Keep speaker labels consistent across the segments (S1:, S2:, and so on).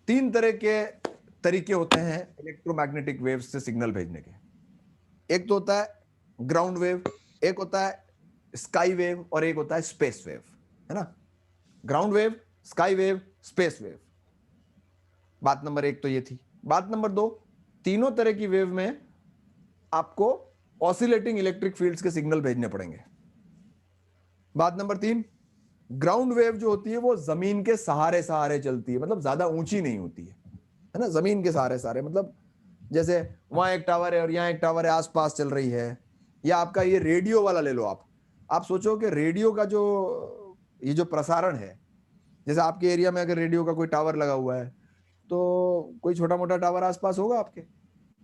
S1: तीन तरह के तरीके होते हैं इलेक्ट्रोमैग्नेटिक वेव्स से सिग्नल भेजने के। एक तो होता है ग्राउंड वेव, एक होता है स्काई वेव, और एक होता है स्पेस वेव, है ना। Ground wave, sky wave, space wave. बात नंबर एक तो ये थी। बात नंबर दो, तीनों तरह की वेव में आपको ऑसिलेटिंग इलेक्ट्रिक फील्ड्स के सिग्नल भेजने पड़ेंगे। बात नंबर तीन, ग्राउंड वेव जो होती है वो जमीन के सहारे सहारे चलती है, मतलब ज्यादा ऊंची नहीं होती है ना। जमीन के सहारे सहारे मतलब जैसे वहां एक टावर है और यहाँ एक टावर है, आसपास चल रही है। या आपका ये रेडियो वाला ले लो आप सोचो कि रेडियो का जो ये जो प्रसारण है, जैसे आपके एरिया में अगर रेडियो का कोई टावर लगा हुआ है तो कोई छोटा मोटा टावर आसपास होगा आपके,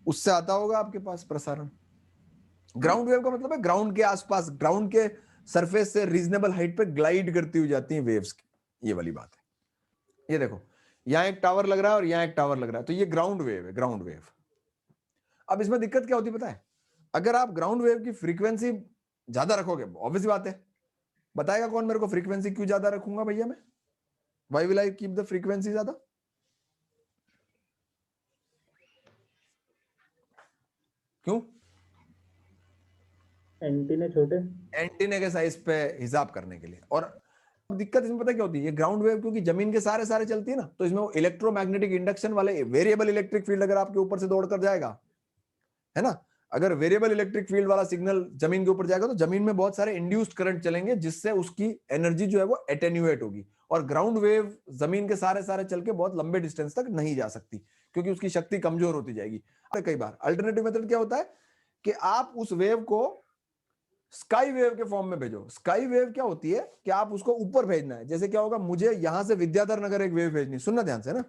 S1: उससे आता होगा आपके पास प्रसारण। ग्राउंड वेव का मतलब है ग्राउंड के आसपास, ग्राउंड के सरफेस से रीजनेबल हाइट पे ग्लाइड करती हुई जाती है वेव्स की, ये वाली बात है। ये देखो, यहां एक टावर लग रहा है और यहां एक टावर लग रहा है, तो ये ग्राउंड वेव है, ग्राउंड वेव। अब इसमें दिक्कत क्या होती है पता है, अगर आप ग्राउंड वेव की फ्रीक्वेंसी ज्यादा रखोगे, ऑब्वियस बात है, बताएगा कौन मेरे को फ्रीक्वेंसी क्यों ज्यादा रखूंगा भैया मैं, why will I keep the frequency ज्यादा? क्यों?
S2: एंटीने छोटे,
S1: एंटीने के साइज पे हिसाब करने के लिए। और दिक्कत इसमें पता क्या होती है, ये ग्राउंड वेव क्योंकि जमीन के सारे सारे चलती है ना, तो इसमें इलेक्ट्रोमैग्नेटिक इंडक्शन वाले वेरिएबल इलेक्ट्रिक फील्ड अगर आपके ऊपर से दौड़कर जाएगा, है ना, अगर वेरिएबल इलेक्ट्रिक फील्ड वाला सिग्नल जमीन के ऊपर जाएगा तो जमीन में बहुत सारे इंड्यूस्ड करंट चलेंगे, जिससे उसकी एनर्जी जो है वो एटेन्यूएट होगी। और ग्राउंड वेव जमीन के सारे सारे चल के बहुत लंबे डिस्टेंस तक नहीं जा सकती, क्योंकि उसकी शक्ति कमजोर होती जाएगी। कई बार अल्टरनेटिव मेथड क्या होता है कि आप उस वेव को स्काई वेव के फॉर्म में भेजो। स्काई वेव क्या होती है कि आप उसको ऊपर भेजना है। जैसे क्या होगा, मुझे यहां से विद्याधर नगर एक वेव भेजनी है, सुनना ध्यान से ना,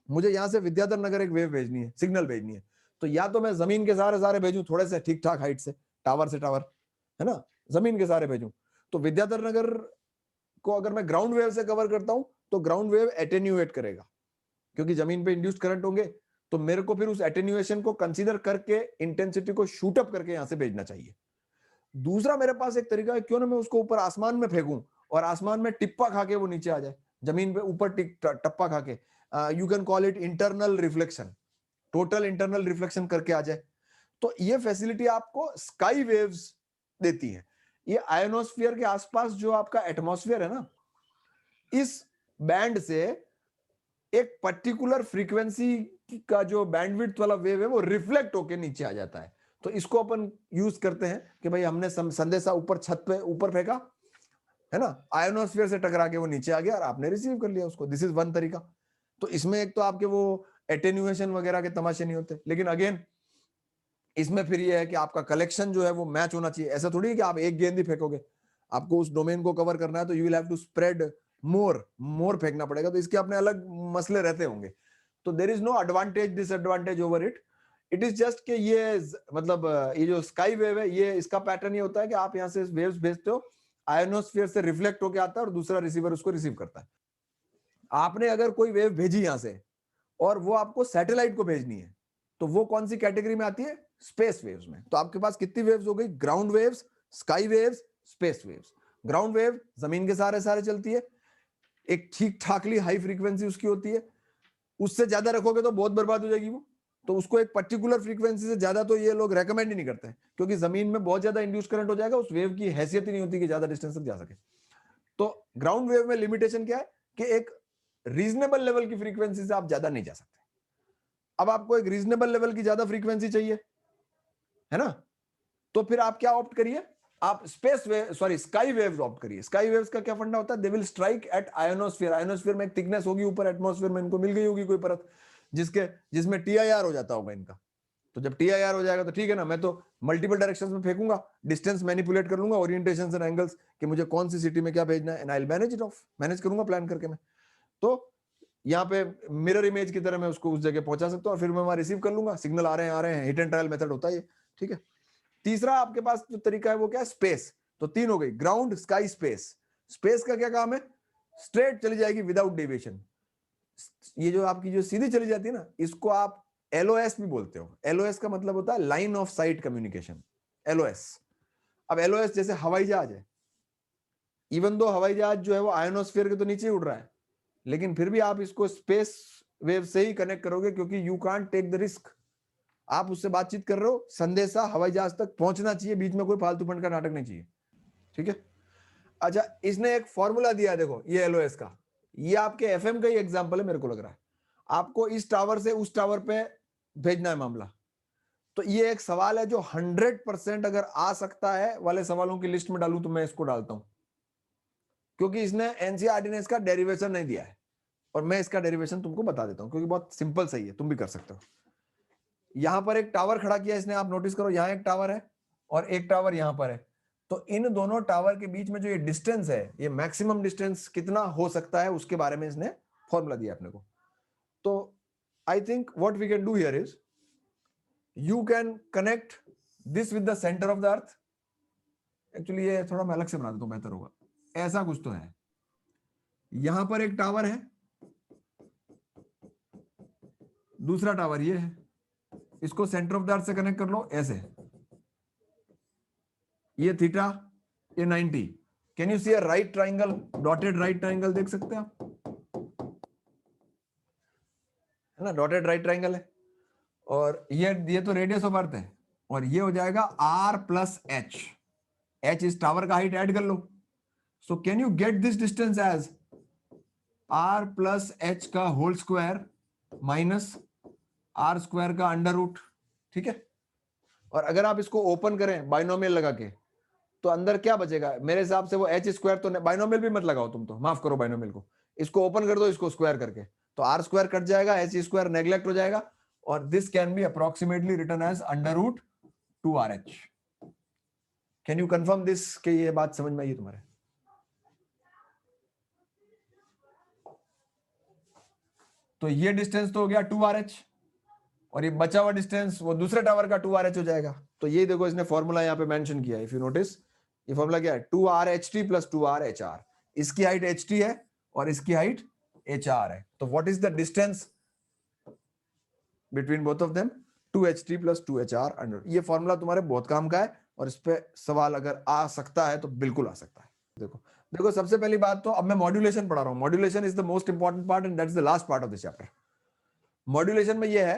S1: मुझे यहां से विद्याधर नगर एक वेव भेजनी है, सिग्नल भेजनी है, तो या तो मैं जमीन के सारे सारे भेजूं थोड़े से ठीक ठाक हाइट से टावर, है ना, जमीन के सारे भेजूं। तो विद्याधर नगर को अगर मैं ग्राउंड वेव से कवर करता हूं तो ग्राउंड वेव एटेन्यूएट करेगा, क्योंकि जमीन पे इंड्यूस्ड करंट होंगे, तो मेरे को फिर उस एटेन्यूएशन को कंसीडर करके इंटेंसिटी को शूट अप करके यहां से भेजना चाहिए। दूसरा मेरे पास एक तरीका है, क्यों ना मैं उसको ऊपर आसमान में फेंकूं और आसमान में टिप्पा खा के वो नीचे आ जाए, जमीन पे ऊपर टप्पा खा के, you can call it internal reflection, total internal reflection करके आ जाए। तो ये फैसिलिटी आपको स्काई वेव्स देती है। ये आयोनोस्फीयर के आसपास जो आपका एटमॉस्फेयर है ना, इस बैंड से एक पर्टिकुलर फ्रीक्वेंसी का जो बैंडविड्थ वाला वेव है वो रिफ्लेक्ट होके नीचे आ जाता है। तो इसको अपन यूज करते हैं कि भाई हमने संदेशा ऊपर छत पे ऊपर फेंका, है ना, आयोनोस्फीयर से टकरा के वो नीचे आ गया और आपने रिसीव कर लिया उसको। दिस इज वन तरीका। तो इसमें एक तो आपके वो एटेन्यूएशन वगैरह के तमाशे नहीं होते, लेकिन अगेन इसमें फिर ये है कि आपका कलेक्शन जो है वो मैच होना चाहिए। ऐसा थोड़ी है कि आप एक गेंद ही फेंकोगे, आपको उस डोमेन को कवर करना है तो you will have to spread more फेंकना पड़ेगा, तो इसके अपने अलग मसले रहते होंगे। तो there is no advantage disadvantage over it, it is just कि ये मतलब ये जो स्काई वेव है, ये इसका पैटर्न ये होता है कि आप यहाँ से वेव्स भेजते हो, आयोनोस्फीयर से रिफ्लेक्ट होकर आता है और दूसरा रिसीवर उसको रिसीव करता है। आपने अगर कोई वेव भेजी यहां से और वो आपको सैटेलाइट को भेजनी है, तो वो कौन सी कैटेगरी में आती है? स्पेस वेव्स में। तो आपके पास कितनी वेव्स हो गई? Ground waves, sky waves, space waves. Ground wave जमीन के सारे सारे चलती है, एक ठीक ठाकली हाई फ्रीक्वेंसी उसकी होती है, उससे ज्यादा रखोगे तो बहुत बर्बाद हो जाएगी वो, तो उसको एक पर्टिकुलर फ्रीक्वेंसी से ज्यादा तो ये लोग रेकमेंड ही नहीं करते, क्योंकि जमीन में बहुत ज्यादा इंड्यूस करंट हो जाएगा, उस वेव की हैसियत ही नहीं होती कि ज्यादा डिस्टेंस तक जा सके। तो ग्राउंड वेव में लिमिटेशन क्या है कि एक रीजनेबल लेवल की फ्रीक्वेंसी से आप ज्यादा नहीं जा सकते। अब आपको एक रीजनेबल लेवल की ज्यादा फ्रीक्वेंसी चाहिए, है ना, तो फिर आप क्या ऑप्ट करिए? आप space wave sky waves opt करिए। स्काई वेव्स का क्या फंडा होता है? They will strike at ionosphere. Ionosphere में एक थिकनेस होगी ऊपर, एटमॉस्फेयर में इनको मिल गई होगी कोई परत जिसमें टीआईआर हो जाता होगा इनका। तो जब टीआईआर हो जाएगा तो ठीक है ना, मैं तो मल्टीपल डायरेक्शंस में फेंकूंगा, डिस्टेंस मैनिपुलेट कर लूंगा, ओरिएंटेशंस एंड एंगल्स कि मुझे कौन सी सिटी में क्या भेजना है, and I will manage it of, manage करूंगा प्लान करके मैं। तो यहाँ पे मिरर इमेज की तरह मैं उसको उस जगह पहुंचा सकता हूँ और फिर मैं वहां रिसीव कर लूंगा, सिग्नल आ रहे हैं, हिट एंड ट्रायल मेथड होता है ये, ठीक है। तीसरा आपके पास जो तरीका है वो क्या है? स्पेस। तो तीन हो गई, ग्राउंड, स्काई, स्पेस। स्पेस का क्या काम है? स्ट्रेट चली जाएगी विदाउट डेविएशन। ये जो आपकी जो सीधी चली जाती है ना, इसको आप एलओएस भी बोलते हो। एलओएस का मतलब होता है line of site communication, LOS. अब एलओएस जैसे हवाई जहाज है, इवन दो हवाई जहाज जो है वो आयोनोस्फीयर के तो नीचे उड़ रहा है, लेकिन फिर भी आप इसको स्पेस वेव से ही कनेक्ट करोगे, क्योंकि you can't take the risk. आप उससे बातचीत कर रहे हो, संदेशा हवाई जहाज तक पहुंचना चाहिए, बीच में कोई फालतू फंड का नाटक नहीं चाहिए, ठीक है। अच्छा, इसने एक फॉर्मूला दिया, देखो ये एलओएस का, ये आपके एफएम का ही एग्जांपल है मेरे को लग रहा है। आपको इस टावर से उस टावर पे भेजना है मामला, तो ये एक सवाल है जो 100% अगर आ सकता है वाले सवालों की लिस्ट में डालूं तो मैं इसको डालता हूं, क्योंकि इसने एनसीईआरटी ने इसका डेरिवेशन नहीं दिया है, और मैं इसका डेरिवेशन तुमको बता देता हूं, क्योंकि बहुत सिंपल सही है, तुम भी कर सकते हो। यहां पर एक टावर खड़ा किया इसने, आप नोटिस करो, यहां एक टावर है और एक टावर यहां पर है, तो इन दोनों टावर के बीच में जो ये डिस्टेंस है, ये मैक्सिमम डिस्टेंस कितना हो सकता है उसके बारे में इसने फॉर्मूला दिया अपने को। तो I think what we can do here is, you can connect this with the centre of the earth. Actually ये थोड़ा मैं अलग से बना देता हूं, बेहतर होगा। ऐसा कुछ तो है, यहां पर एक टावर है, दूसरा टावर ये है, इसको सेंटर ऑफ द अर्थ से कनेक्ट कर लो ऐसे, ये थीटा, ये 90। Can you see a right triangle, dotted right triangle देख सकते हैं आप, है ना, डॉटेड राइट ट्राइंगल है। और ये तो रेडियस ऑफ अर्थ है, और ये हो जाएगा r प्लस एच, एच इस टावर का हाइट ऐड कर लो। So can you get this distance as r plus H का whole square minus r square का अंडर रूट, ठीक है। और अगर आप इसको ओपन करें बाइनोमियल लगा के, तो अंदर क्या बचेगा मेरे हिसाब से, वो एच स्क्वायर, तो बाइनोमियल भी मत लगाओ तुम, तो माफ करो बाइनोमियल को, इसको ओपन कर दो, इसको स्क्वायर करके, तो आर स्क्वायर कट जाएगा, एच स्क्वायर नेग्लेक्ट हो जाएगा, और this can be approximately written as under root 2RH। Can you confirm this कि ये बात समझ में आई तुम्हारे? तो ये डिस्टेंस तो हो गया 2RH, और ये बचा हुआ डिस्टेंस वो दूसरे टावर का 2RH हो जाएगा। तो ये देखो इसने फॉर्मूला यहाँ पे मेंशन किया है, इफ यू नोटिस, ये फॉर्मूला क्या है, 2RHT प्लस 2RHR। इसकी हाइट HT है और इसकी हाइट HR है, तो what is the distance between both of them, 2HT plus 2HR under. ये फॉर्मूला तुम्हारे बहुत काम का है, और इस पे सवाल अगर आ सकता है तो बिल्कुल आ सकता है। देखो देखो, सबसे पहली बात तो, अब मैं मॉड्यूलेशन पढ़ा रहा हूं, modulation is the most important part and that's the last part of this chapter. Modulation में ये है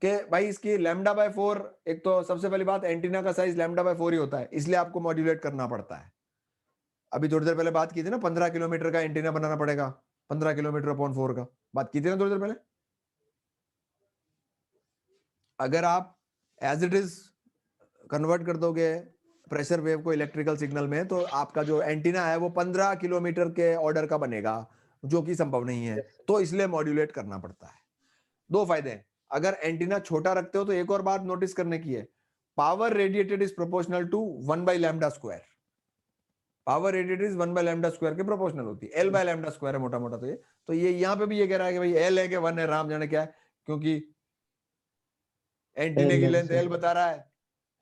S1: कि भाई इसकी लैम्डा बाय 4, एक तो सबसे पहली बात, एंटीना का साइज लैम्डा बाय 4 ही होता है, इसलिए आपको मॉड्यूलेट करना पड़ता है। अभी थोड़ी देर पहले बात की थी ना, 15 किलोमीटर का एंटीना बनाना पड़ेगा, 15 किलोमीटर अपॉन 4 का, बात की थी ना थोड़ी देर पहले। अगर आप एज इट इज कन्वर्ट कर दोगे प्रेशर वेव को इलेक्ट्रिकल सिग्नल में, तो आपका जो एंटीना है वो 15 किलोमीटर के ऑर्डर का बनेगा, जो कि संभव नहीं है, तो इसलिए मॉड्यूलेट करना पड़ता है। दो फायदे हैं, अगर एंटीना छोटा रखते हो तो एक और बात नोटिस करने की है, power radiated is proportional to 1 by lambda square. Power radiated is 1 by lambda square के प्रोपोर्शनल होती है, L बाय लैम्डा स्क्वायर है मोटा मोटा। तो ये यहाँ पे भी ये कह रहा है कि भाई L है कि 1 है, राम जाने क्या है, क्योंकि एंटीने की लेंथ L बता रहा है,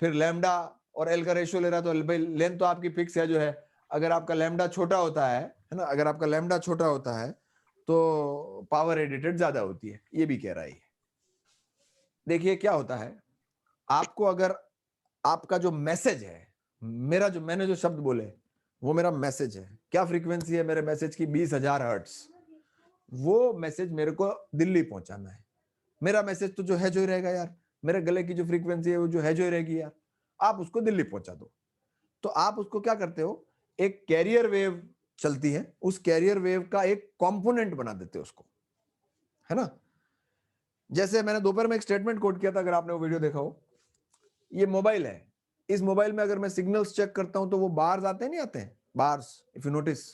S1: फिर लैम्डा और L का रेशियो ले रहा है, तो भाई लेंथ तो आपकी फिक्स है जो है। अगर आपका लैम्डा छोटा होता है ना, अगर आपका लैम्डा छोटा होता है तो पावर रेडिएटेड ज्यादा होती है, ये भी कह रहा है। देखिए क्या होता है, आपको अगर आपका जो मैसेज है, मेरा जो मैंने जो शब्द बोले वो मेरा मैसेज है, क्या फ्रीक्वेंसी है मेरे मैसेज की, 20,000 हर्ट्ज। वो मैसेज मेरे को दिल्ली पहुंचाना है, मेरा मैसेज तो जो है जो ही रहेगा यार, मेरे गले की जो फ्रीक्वेंसी है वो जो है जो ही रहेगी यार, आप उसको दिल्ली पहुंचा दो। तो आप उसको क्या करते हो, एक कैरियर वेव चलती है, उस कैरियर वेव का एक कंपोनेंट बना देते हो उसको, है ना। जैसे मैंने दोपहर में एक स्टेटमेंट कोट किया था, अगर आपने वो वीडियो देखा हो, ये मोबाइल है, इस मोबाइल में अगर मैं सिग्नल्स चेक करता हूं तो वो बार्स आते हैं, नहीं आते हैं बार्स, इफ यू नोटिस,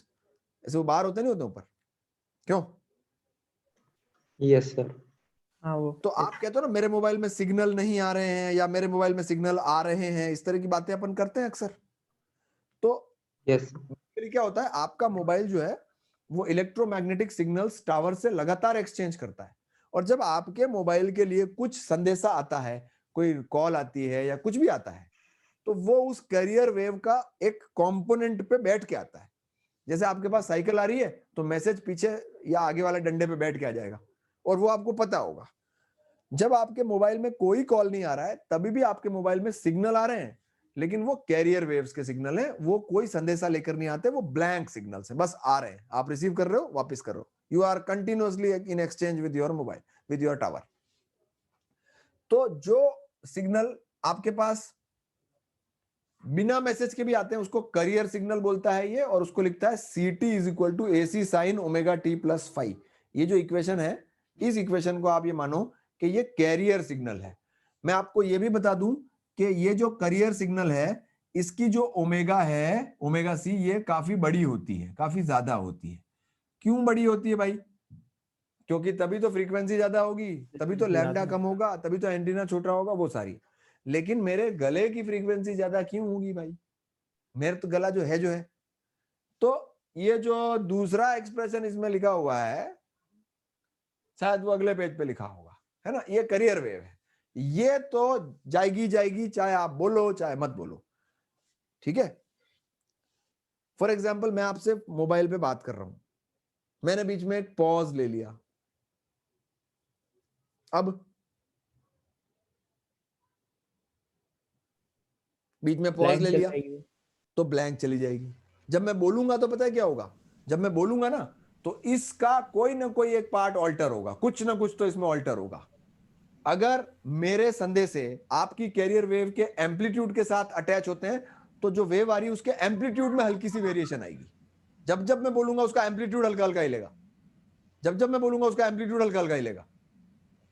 S1: ऐसे वो बार होते नहीं होते ऊपर, क्यों?
S2: Yes sir.
S3: हाँ वो
S1: तो आप कहते हो ना मेरे मोबाइल में सिग्नल नहीं आ रहे हैं, या मेरे मोबाइल में सिग्नल आ रहे हैं, इस तरह की बातें अपन करते हैं अक्सर। तो
S2: यस
S1: क्या होता है, आपका मोबाइल जो है वो इलेक्ट्रोमैग्नेटिक सिग्नल्स टावर से लगातार एक्सचेंज करता है, और जब आपके मोबाइल के लिए कुछ संदेशा आता है, कोई कॉल आती है या कुछ भी आता है, तो वो उस कैरियर वेव का एक कंपोनेंट पे बैठ के आता है। जैसे आपके पास साइकिल आ रही है तो मैसेज पीछे या आगे वाले डंडे पे बैठ के आ जाएगा, और वो आपको पता होगा। जब आपके मोबाइल में कोई कॉल नहीं आ रहा है तभी भी आपके मोबाइल में सिग्नल आ रहे हैं, लेकिन वो कैरियर वेव्स के सिग्नल हैं, वो कोई संदेशा लेकर नहीं आते, वो ब्लैंक सिग्नल्स हैं, बस आ रहे हैं, आप रिसीव कर रहे हो, वापस कर रहे हो, You are continuously in exchange with your mobile, with your tower. तो जो सिग्नल आपके पास बिना मैसेज के भी आते हैं उसको करियर सिग्नल बोलता है ये, और उसको लिखता है CT is equal to AC sine omega t plus five. ये जो इक्वेशन है, इस इक्वेशन को आप ये मानो कि ये कैरियर सिग्नल है। मैं आपको ये भी बता दूं कि ये जो करियर सिग्नल है, इसकी जो ओमेगा है, ओमेगा C, ये काफी बड़ी होती है, काफी ज्यादा होती है। क्यों बड़ी होती है भाई? क्योंकि तभी तो फ्रीक्वेंसी ज्यादा होगी, तभी तो लैम्डा कम होगा, तभी तो एंटीना छोटा होगा, वो सारी। लेकिन मेरे गले की फ्रीक्वेंसी ज्यादा क्यों होगी भाई? मेरा तो गला जो है तो ये जो दूसरा एक्सप्रेशन इसमें लिखा हुआ है, शायद वो अगले पेज पे लिखा होगा, है ना, ये करियर वेव है। ये तो जाएगी, चाहे आप बोलो चाहे मत बोलो, ठीक है। फॉर एग्जाम्पल, मैं आपसे मोबाइल पे बात कर रहा हूं, मैंने बीच में एक पॉज ले लिया, अब बीच में पॉज ले लिया तो ब्लैंक चली जाएगी। जब मैं बोलूंगा तो पता है क्या होगा? जब मैं बोलूंगा ना, तो इसका कोई ना कोई एक पार्ट ऑल्टर होगा, कुछ ना कुछ तो इसमें ऑल्टर होगा। अगर मेरे संदेश से आपकी कैरियर वेव के एम्पलीट्यूड के साथ अटैच होते हैं, तो जो वेव आ रही है उसके एम्पलीट्यूड में हल्की सी वेरिएशन आएगी। जब जब मैं बोलूंगा उसका एम्पलीट्यूड हल्का हल्का हिलेगा, जब जब मैं बोलूंगा उसका एम्पलीट्यूड हल्का हल्का हिलेगा,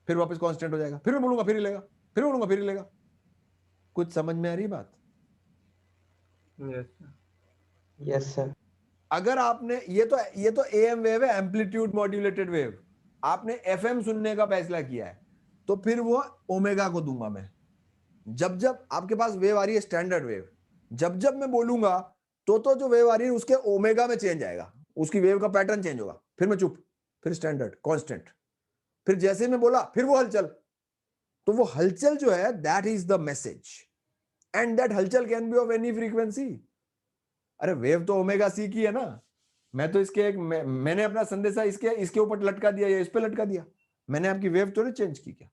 S1: फिर वापस कांस्टेंट हो जाएगा, फिर मैं बोलूंगा फिर हिलेगा, फिर बोलूंगा फिर हिलेगा। कुछ समझ में आ रही बात?
S2: Yes sir.
S1: अगर आपने ये तो AM वेव है, एम्पलीट्यूड मॉड्यूलेटेड वेव। आपने FM सुनने का फैसला किया है, तो फिर वो ओमेगा को दूंगा मैं। जब जब आपके पास वेव आ रही है स्टैंडर्ड वेव, जब जब मैं बोलूंगा तो जो वेव आ रही है उसके ओमेगा में चेंज आएगा, उसकी वेव का पैटर्न चेंज होगा, फिर मैं चुप, फिर स्टैंडर्ड, कांस्टेंट, फिर जैसे मैं बोला फिर वो हलचल। तो वो हलचल जो है, that is the message, and that हलचल can be of any frequency. अरे वेव तो ओमेगा C की है ना, मैं तो इसके मैंने अपना संदेशा इसके ऊपर लटका दिया या इस पे लटका दिया, मैंने आपकी वेव तो नहीं चेंज की क्या?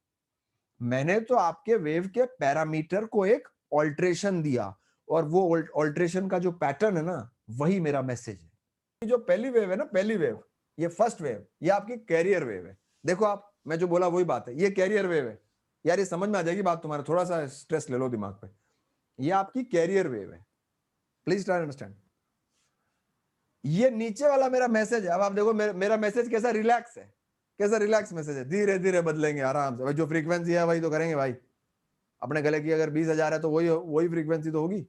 S1: मैंने तो आपके वेव के पैरामीटर को एक ऑल्ट्रेशन दिया, और वो ऑल्ट्रेशन का जो पैटर्न है ना, वही मेरा मैसेज है। जो पहली वेव है ना, पहली वेव, ये फर्स्ट वेव, ये आपकी कैरियर वेव है। देखो आप, मैं जो बोला वही बात है, ये कैरियर वेव है यार, ये समझ में आ जाएगी बात तुम्हारा, थोड़ा सा स्ट्रेस ले लो दिमाग पे। ये आपकी कैरियर वेव है, प्लीज ट्राई अंडरस्टैंड। ये नीचे वाला मेरा मैसेज है। अब आप देखो मेरा मैसेज कैसा रिलैक्स है, कैसा रिलैक्स मैसेज है, धीरे धीरे बदलेंगे आराम से। भाई जो फ्रीक्वेंसी है वही तो करेंगे भाई, अपने गले की अगर 20,000 है तो वही फ्रीक्वेंसी तो होगी।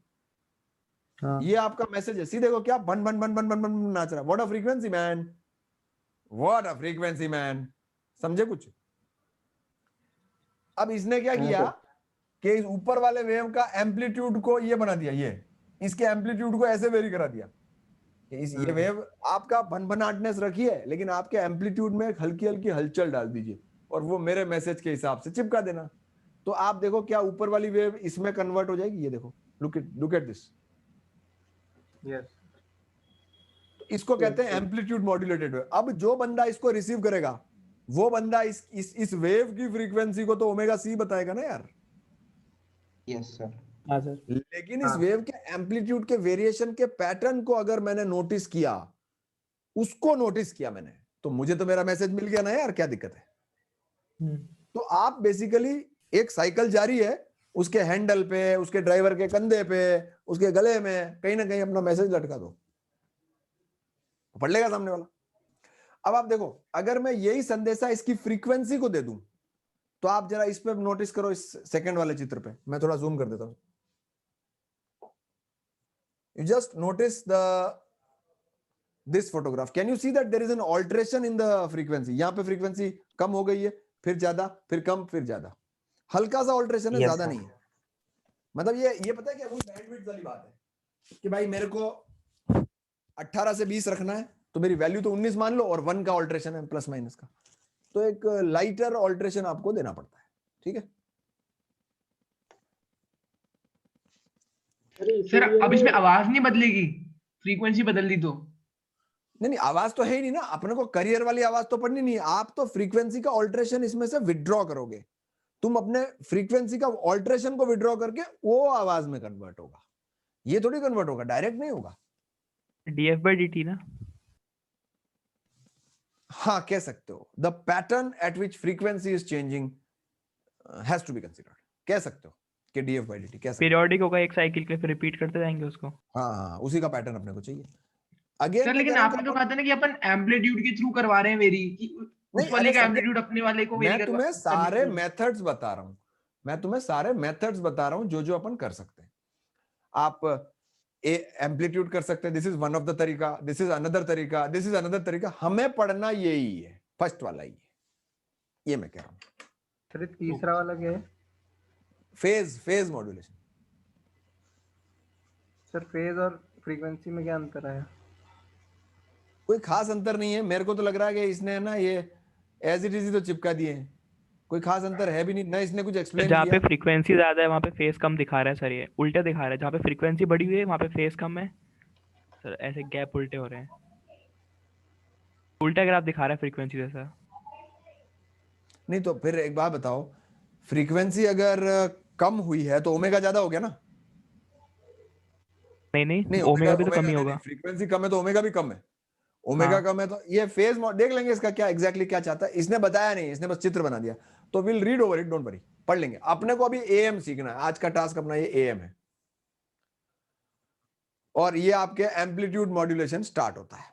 S1: हाँ। ये आपका मैसेज है, सीधे को क्या बन बन बन बन बन बन नाच रहा है, what a frequency man, what a frequency man, समझे कुछ? अब इसने क्या किया कि इस ऊपर वाले वेव का एम्पलीट्यूड को ये बना दिया, ये इसके एम्पलीट्यूड को ऐसे वेरी करा दिया। ये वेव आपका भनभनाटनेस रखी है, लेकिन आपके एम्पलीट्यूड में हल्की हल्की हलचल डाल दीजिए, और वो मेरे मैसेज के हिसाब से चिपका देना। तो आप देखो क्या ऊपर वाली वेव इसमें कन्वर्ट हो जाएगी, ये देखो, लुक एट दिस। यस, इसको कहते हैं एम्पलीट्यूड मॉड्यूलेटेड वेव। अब जो बंदा इसको रिसीव करेगा, वो बंदा इस वेव की फ्रीक्वेंसी को तो ओमेगा C बताएगा ना यार।
S2: Yes sir.
S3: हाँ सर।
S1: लेकिन इस वेव के एम्पलीट्यूड के वेरिएशन के पैटर्न को अगर मैंने नोटिस किया, उसको नोटिस किया मैंने, तो मुझे तो मेरा मैसेज मिल गया ना यार, क्या दिक्कत है? तो आप बेसिकली एक साइकिल जारी है, उसके हैंडल पे, उसके ड्राइवर के कंधे पे, उसके गले में कहीं ना कहीं अपना मैसेज लटका दो, पढ़ लेगा सामने वाला। अब आप देखो, अगर मैं यही संदेशा इसकी फ्रीक्वेंसी को दे दूं, तो आप जरा इस पे नोटिस करो, इस सेकंड वाले चित्र पे, मैं थोड़ा जूम कर देता हूं। You just notice this photograph. Can you see that there is an alteration in the frequency? यहाँ पे फ्रीक्वेंसी कम हो गई है, फिर ज्यादा, फिर कम, फिर ज्यादा, हल्का सा ऑल्ट्रेशन है, ज्यादा नहीं है। मतलब ये पता है क्या, वही बैंडविड्थ वाली बात है कि भाई मेरे को 18 से 20 रखना है, तो मेरी वैल्यू तो 19 मान लो, और 1 का ऑल्ट्रेशन है प्लस माइनस का, तो एक लाइटर ऑल्ट्रेशन आपको देना पड़ता है, ठीक है।
S3: सर अब इसमें आवाज नहीं बदलेगी, फ्रीक्वेंसी बदल दी तो?
S1: नहीं, आवाज तो है ही नहीं ना, अपने को करियर वाली आवाज तो पढ़नी नहीं है, आप तो फ्रीक्वेंसी का ऑल्ट्रेशन इसमें से विड्रॉ करोगे, तुम अपने फ्रीक्वेंसी का ऑल्ट्रेशन को विड्रॉ करके वो आवाज में कन्वर्ट होगा, ये थोड़ी कन्वर्ट होगा, डायरेक्ट नहीं होगा।
S3: df/dt ना?
S1: हाँ कह सकते हो, the pattern at which frequency is changing has to be considered, कह सकते हो कि डीएफ बाई डी टी, कह सकते हो।
S4: पीरियोडिक होगा एक साइकिल के, फिर रिपीट करते जाएंगे उसको।
S1: हाँ हाँ उसी का पैटर्न अपने को चाहिए। अगेन
S3: सर लेकिन आपने तो कहा था ना कि अपन एम्पलीट्यूड के थ्रू करवा रहे हैं वेरी, कि उस
S1: नहीं,
S3: वाले
S1: अरे
S3: का
S1: समझे,
S3: एम्पलीट्यूड अपने वाले को वेरी
S1: मैं
S3: करवा
S1: तुम्हें सारे
S3: करने को।
S1: मेथड्स बता रहा हूं, मैं तुम्हें सारे मेथड्स बता रहा हूं जो जो अपन कर सकते हैं। आप एम्पलीट्यूड कर सकते हैं, this is one of the तरीका, दिस इज अनदर तरीका, दिस इज अनदर तरीका। हमें पढ़ना यही है, फर्स्ट वाला ही है, ये मैं कह रहा हूं।
S2: सर तीसरा वाला क्या है?
S1: Phase modulation.
S2: सर फेज और फ्रीक्वेंसी में क्या अंतर है?
S1: कोई खास अंतर नहीं है, मेरे को तो लग रहा है कि इसने ना ये एज इट इज तो चिपका दिए हैं, कोई खास अंतर है भी नहीं ना, इसने कुछ एक्सप्लेन
S4: जहाँ पे
S1: किया।
S4: फ्रीक्वेंसी ज्यादा है वहाँ पे फेस कम दिखा रहा है सर, ये उल्टे दिखा रहा है। जहाँ पे फ्रीक्वेंसी बढ़ी हुई है वहाँ पे फेस कम है सर, ऐसे गैप उल्टे हो रहे हैं, उल्टा ग्राफ दिखा रहा है फ्रीक्वेंसी जैसा।
S1: नहीं तो फिर एक बात बताओ, फ्रीक्वेंसी अगर कम हुई है तो ओमेगा ज्यादा हो गया ना?
S4: नहीं
S1: नहीं,
S4: नहीं, ओमेगा भी तो कम ही होगा।
S1: फ्रीक्वेंसी कम है तो ओमेगा भी कम है, ओमेगा
S4: हाँ।
S1: कम है तो ये फेज देख लेंगे इसका क्या एग्जैक्टली क्या चाहता है। इसने बताया नहीं, इसने बस चित्र बना दिया, तो will read over it, don't worry, पढ़ लेंगे। अपने को अभी एएम सीखना है, आज का टास्क अपना ये एएम है, और ये आपके एम्पलीट्यूड मॉड्यूलेशन स्टार्ट होता है।